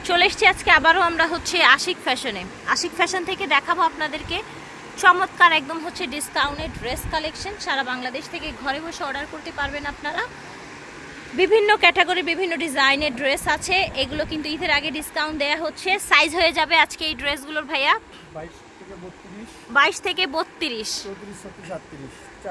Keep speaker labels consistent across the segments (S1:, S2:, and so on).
S1: চলে এসেছি আজকে আবারও আমরা হচ্ছে আশিক ফ্যাশনে। আশিক ফ্যাশন থেকে দেখাবো আপনাদেরকে চমৎকার একদম হচ্ছে ডিসকাউন্টেড ড্রেস কালেকশন। সারা বাংলাদেশ থেকে ঘরে বসে অর্ডার করতে পারবেন আপনারা। বিভিন্ন ক্যাটাগরি বিভিন্ন ডিজাইনের ড্রেস আছে, এগুলো কিন্তু ঈদের আগে ডিসকাউন্ট দেয়া হচ্ছে। সাইজ হয়ে যাবে আজকে এই ড্রেসগুলোর ভাইয়া 22 থেকে 32।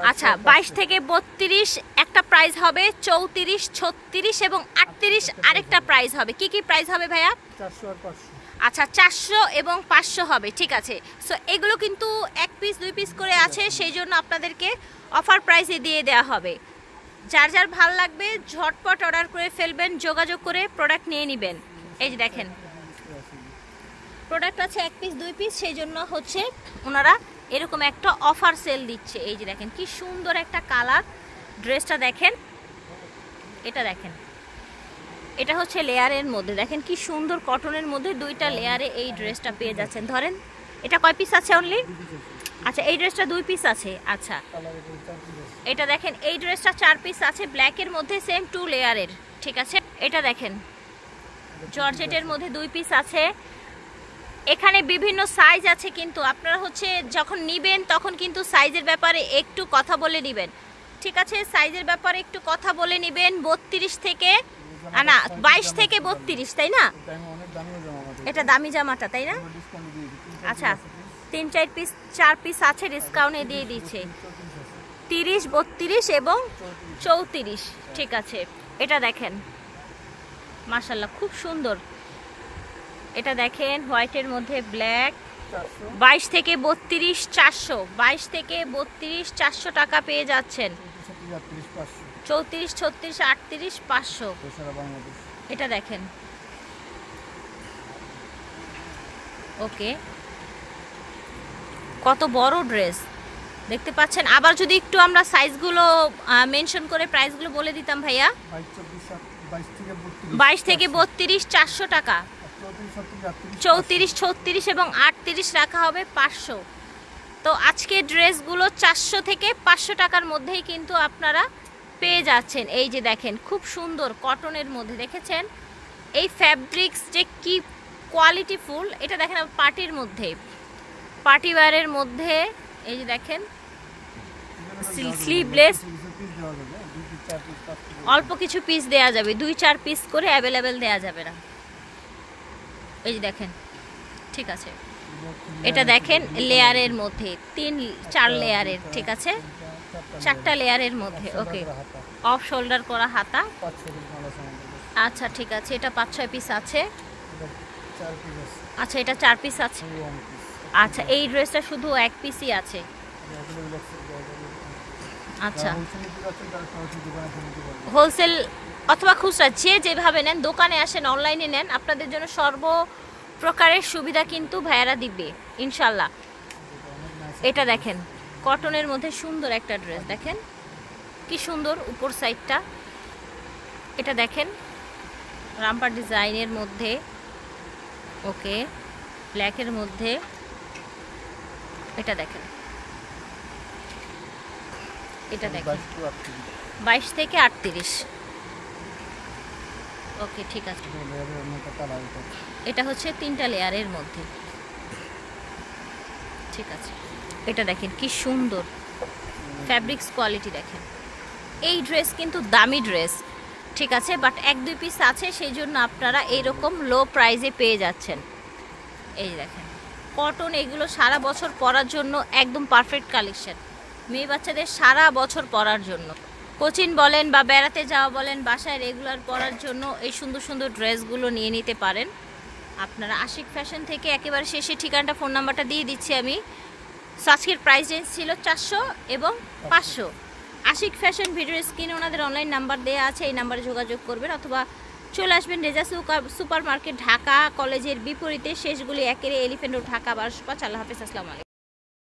S1: আচ্ছা 22 থেকে 32 একটা প্রাইস হবে, 34, 36 এবং 38 আরেকটা প্রাইস হবে। কি কি প্রাইস হবে ভাইয়া?
S2: 400 আর 500।
S1: আচ্ছা 400 এবং 500 হবে, ঠিক আছে। সো এগুলো কিন্তু এক পিস দুই পিস করে আছে, সেই জন্য আপনাদেরকে অফার প্রাইসে দিয়ে দেওয়া হবে। যার যার ভালো লাগবে ঝটপট অর্ডার করে ফেলবেন, যোগাযোগ করে প্রোডাক্ট নিয়ে নেবেন। এই যে দেখেন প্রোডাক্ট আছে এক পিস দুই পিস, সেই জন্য হচ্ছে ওনারা এরকম একটা অফার সেল দিচ্ছে। এই যে দেখেন কি সুন্দর একটা কালার, ড্রেসটা দেখেন, এটা দেখেন, এটা হচ্ছে লেয়ারের মধ্যে, দেখেন কি সুন্দর কটনের মধ্যে দুইটা লেয়ারে এই ড্রেসটা পেয়ে যাচ্ছেন। ধরেন এটা কয় পিস আছে অনলি? আচ্ছা এই ড্রেসটা দুই পিস আছে। আচ্ছা এটা দেখেন এই ড্রেসটা 4 পিস আছে, ব্ল্যাকের মধ্যে সেম 2 লেয়ারের, ঠিক আছে। এটা দেখেন জর্জেটের মধ্যে 2 পিস আছে। এখানে বিভিন্ন সাইজ আছে, কিন্তু আপনারা হচ্ছে যখন নিবেন তখন কিন্তু সাইজের ব্যাপারে একটু কথা বলে নেবেন, ঠিক আছে। সাইজের ব্যাপারে একটু কথা বলে নেবেন। 32 থেকে না 22 থেকে 32, তাই না? এটা দামি জামাটা, তাই না? আচ্ছা 3-4 পিস 4 পিস আছে, ডিসকাউন্টে দিয়ে দিচ্ছে 30, 32 এবং 34, ঠিক আছে। এটা দেখেন মাশাআল্লাহ খুব সুন্দর। এটা দেখেন হোয়াইটের মধ্যে ব্ল্যাক, 22 থেকে 32 400, 22 থেকে 32 400 টাকা পেয়ে যাচ্ছেন। 34, 36, 38 500। এটা দেখেন ওকে, কত বড় ড্রেস দেখতে পাচ্ছেন। আবার যদি একটু আমরা সাইজগুলো মেনশন করে প্রাইসগুলো বলে দিতাম ভাইয়া। 22 থেকে 32 400 টাকা, 34, 36 এবং 38 রাখা হবে 500। তো আজকে ড্রেসগুলো 400 থেকে 500 টাকার মধ্যেই কিন্তু আপনারা পেয়ে যাচ্ছেন। এই যে দেখেন খুব সুন্দর কটনের মধ্যে, দেখেছেন এই ফ্যাব্রিক্স যে কি কোয়ালিটিফুল। এটা দেখেন পার্টির মধ্যে, পার্টি ওয়্যারের মধ্যে, এই যে দেখেন স্লিভলেস, অল্প কিছু পিস দেয়া যাবে, 2-4 পিস করে অ্যাভেলেবেল দেয়া যাবে না। এই যে দেখেন, ঠিক আছে। এটা দেখেন লেয়ারের মধ্যে 3-4 লেয়ারের, ঠিক আছে, 4টা লেয়ারের মধ্যে, ওকে। অফ শোল্ডার করা হাতা, আচ্ছা ঠিক আছে। এটা 5-6 পিস আছে। আচ্ছা এটা 4 পিস আছে। আচ্ছা এই ড্রেসটা শুধু এক পিসই আছে। আচ্ছা হোলসেল অথবা খুচরা যে যেভাবে নেন, দোকানে আসেন অনলাইনে নেন, আপনাদের জন্য সর্ব প্রকারের সুবিধা কিন্তু ভাইয়ারা দিবে ইনশাল্লাহ। এটা দেখেন কটনের মধ্যে সুন্দর একটা ড্রেস, দেখেন কি সুন্দর উপর সাইডটা। এটা দেখেন রামপার ডিজাইনের মধ্যে, ওকে, ব্ল্যাকের মধ্যে। এটা দেখেন, এটা দেখেন 22 থেকে 38, ওকে ঠিক আছে। এটা হচ্ছে 3টা লেয়ারের মধ্যে, ঠিক আছে। এটা দেখেন কি সুন্দর ফ্যাব্রিক্স কোয়ালিটি, দেখেন এই ড্রেস কিন্তু দামি ড্রেস, ঠিক আছে, বাট 1-2 পিস আছে, সেই জন্য আপনারা এইরকম লো প্রাইসে পেয়ে যাচ্ছেন। এই দেখেন কটন, এগুলো সারা বছর পরার জন্য একদম পারফেক্ট কালেকশন, মেয়ে বাচ্চাদের সারা বছর পরার জন্য। কোচিং বলেন বা বেড়াতে যাওয়া বলেন, বাসায় রেগুলার পরার জন্য এই সুন্দর সুন্দর ড্রেসগুলো নিয়ে নিতে পারেন আপনারা আশিক ফ্যাশন থেকে। একেবারে শেষে ঠিকানাটা ফোন নাম্বারটা দিয়ে দিচ্ছি আমি। আজকের প্রাইস রেঞ্জ ছিল 400 এবং 500। আশিক ফ্যাশন ভিডিও স্ক্রিনে ওনাদের অনলাইন নাম্বার দেওয়া আছে, এই নাম্বারে যোগাযোগ করবেন অথবা চলে আসবেন রেজা সুপার মার্কেট, ঢাকা কলেজের বিপরীতে, শেষগুলি 1 এলিফ্যান্ট রোড, ঢাকা 1205। আল্লাহ হাফেজ, আসসালামু আলাইকুম।